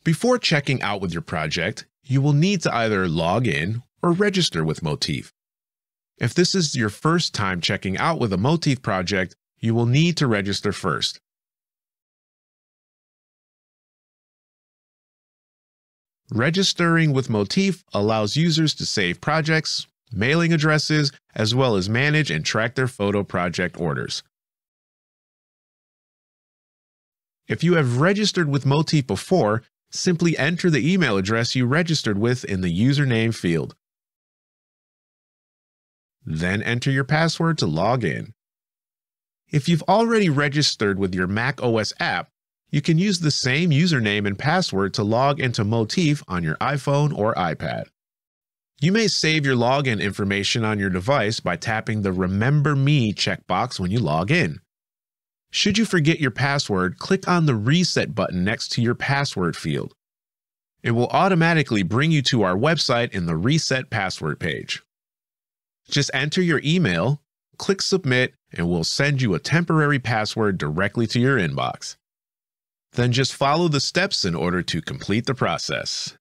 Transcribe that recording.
Before checking out with your project, you will need to either log in or register with Motif. If this is your first time checking out with a Motif project, you will need to register first. Registering with Motif allows users to save projects, mailing addresses, as well as manage and track their photo project orders. If you have registered with Motif before, simply enter the email address you registered with in the username field. Then enter your password to log in. If you've already registered with your macOS app, you can use the same username and password to log into Motif on your iPhone or iPad. You may save your login information on your device by tapping the Remember Me checkbox when you log in. Should you forget your password, click on the Reset button next to your password field. It will automatically bring you to our website in the Reset Password page. Just enter your email, click Submit, and we'll send you a temporary password directly to your inbox. Then just follow the steps in order to complete the process.